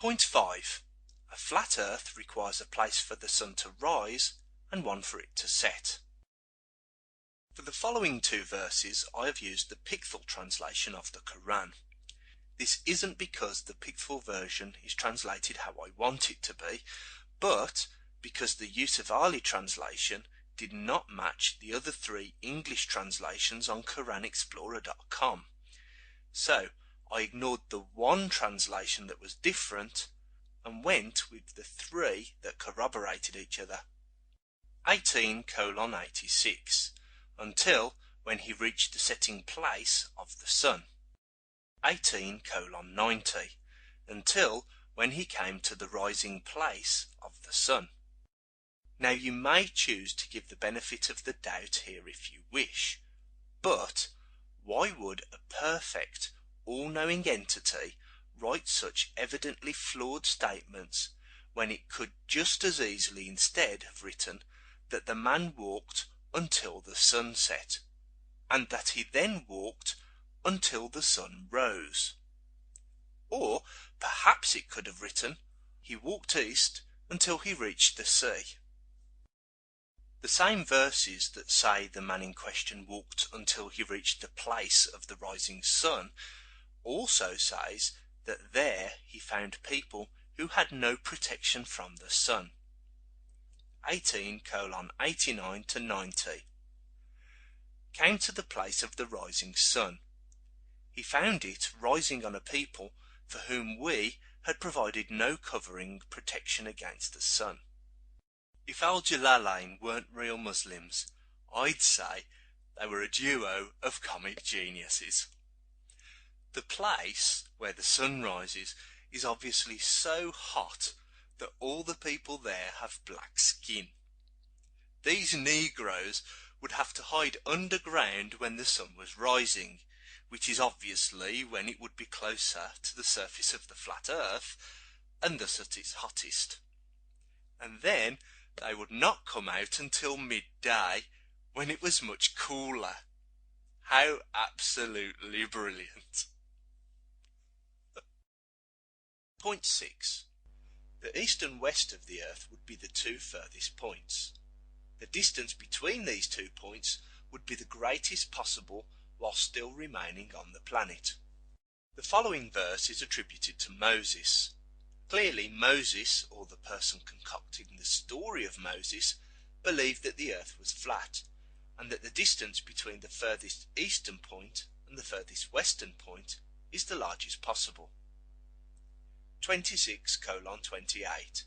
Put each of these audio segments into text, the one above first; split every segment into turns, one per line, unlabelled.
Point 5. A flat earth requires a place for the sun to rise and one for it to set. For the following two verses I have used the Pickthall translation of the Quran. This isn't because the Pickthall version is translated how I want it to be, but because the Yusufali translation did not match the other three English translations on QuranExplorer.com. So I ignored the one translation that was different and went with the three that corroborated each other. 18:86 until when he reached the setting place of the sun. 18:90 until when he came to the rising place of the sun. Now you may choose to give the benefit of the doubt here if you wish, but why would a perfect, all-knowing entity write such evidently flawed statements when it could just as easily instead have written that the man walked until the sun set, and that he then walked until the sun rose? Or perhaps it could have written, he walked east until he reached the sea. The same verses that say the man in question walked until he reached the place of the rising sun also says that there he found people who had no protection from the sun. 18:89 to 90. Came to the place of the rising sun. He found it rising on a people for whom we had provided no covering protection against the sun. If Al-Jalalain weren't real Muslims, I'd say they were a duo of comic geniuses. The place where the sun rises is obviously so hot that all the people there have black skin. These Negroes would have to hide underground when the sun was rising, which is obviously when it would be closer to the surface of the flat earth, and thus at its hottest. And then they would not come out until midday, when it was much cooler. How absolutely brilliant. Point 6. The east and west of the earth would be the two furthest points. The distance between these 2 points would be the greatest possible while still remaining on the planet. The following verse is attributed to Moses. Clearly Moses, or the person concocting the story of Moses, believed that the earth was flat, and that the distance between the furthest eastern point and the furthest western point is the largest possible. 26:28.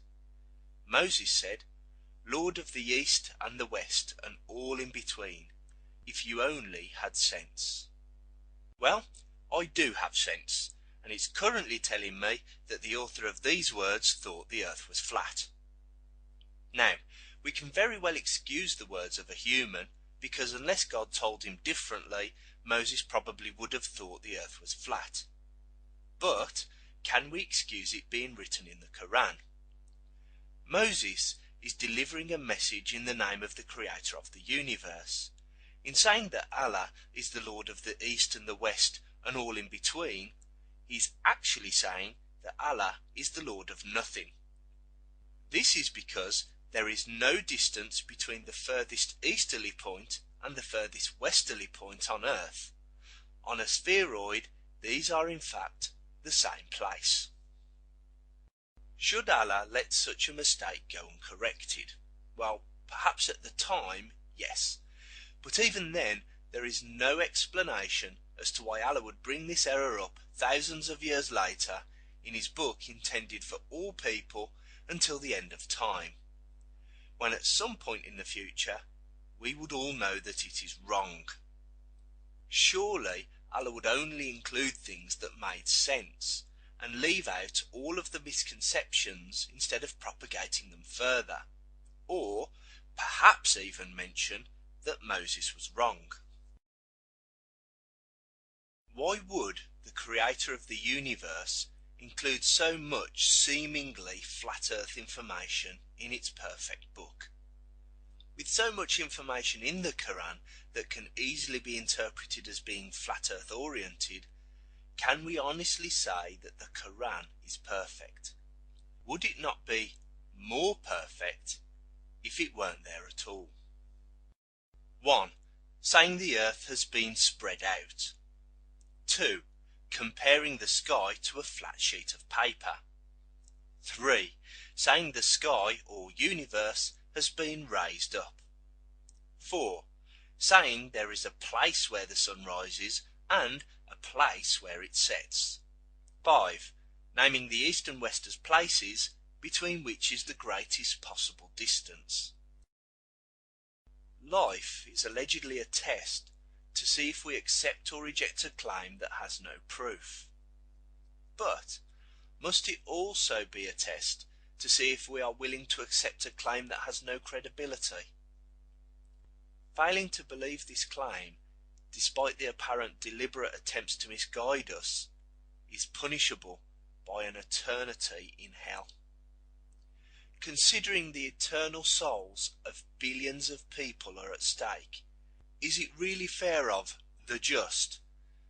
Moses said, Lord of the east and the west and all in between, if you only had sense. Well, I do have sense, and it's currently telling me that the author of these words thought the earth was flat. Now, we can very well excuse the words of a human, because unless God told him differently, Moses probably would have thought the earth was flat. But can we excuse it being written in the Quran? Moses is delivering a message in the name of the creator of the universe. In saying that Allah is the Lord of the east and the west and all in between, he's actually saying that Allah is the Lord of nothing. This is because there is no distance between the furthest easterly point and the furthest westerly point on Earth. On a spheroid, these are in fact the same place. Should Allah let such a mistake go uncorrected? Well, perhaps at the time, yes. But even then, there is no explanation as to why Allah would bring this error up thousands of years later in his book intended for all people until the end of time, when at some point in the future we would all know that it is wrong. Surely Allah would only include things that made sense and leave out all of the misconceptions instead of propagating them further, or perhaps even mention that Moses was wrong. Why would the creator of the universe include so much seemingly flat earth information in its perfect book? With so much information in the Quran that can easily be interpreted as being flat earth oriented, can we honestly say that the Quran is perfect? would it not be more perfect if it weren't there at all? 1. Saying the earth has been spread out. 2. Comparing the sky to a flat sheet of paper. 3. Saying the sky or universe has been raised up. 4. Saying there is a place where the sun rises and a place where it sets. 5. Naming the east and west as places between which is the greatest possible distance. Life is allegedly a test to see if we accept or reject a claim that has no proof. But must it also be a test to see if we are willing to accept a claim that has no credibility? Failing to believe this claim, despite the apparent deliberate attempts to misguide us, is punishable by an eternity in hell. Considering the eternal souls of billions of people are at stake, is it really fair of the just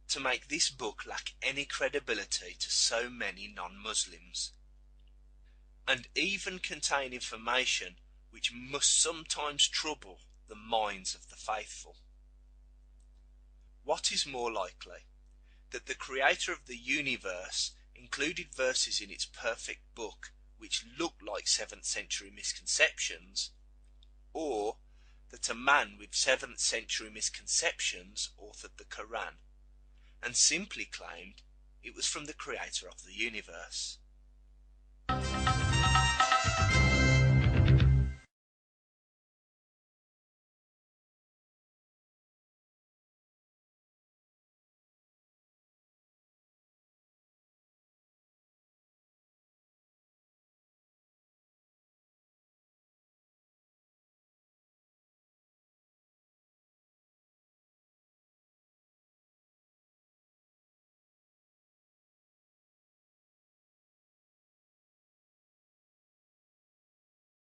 to make this book lack any credibility to so many non-Muslims, and even contain information which must sometimes trouble the minds of the faithful? What is more likely, that the creator of the universe included verses in its perfect book which look like 7th century misconceptions, or that a man with 7th century misconceptions authored the Quran and simply claimed it was from the creator of the universe?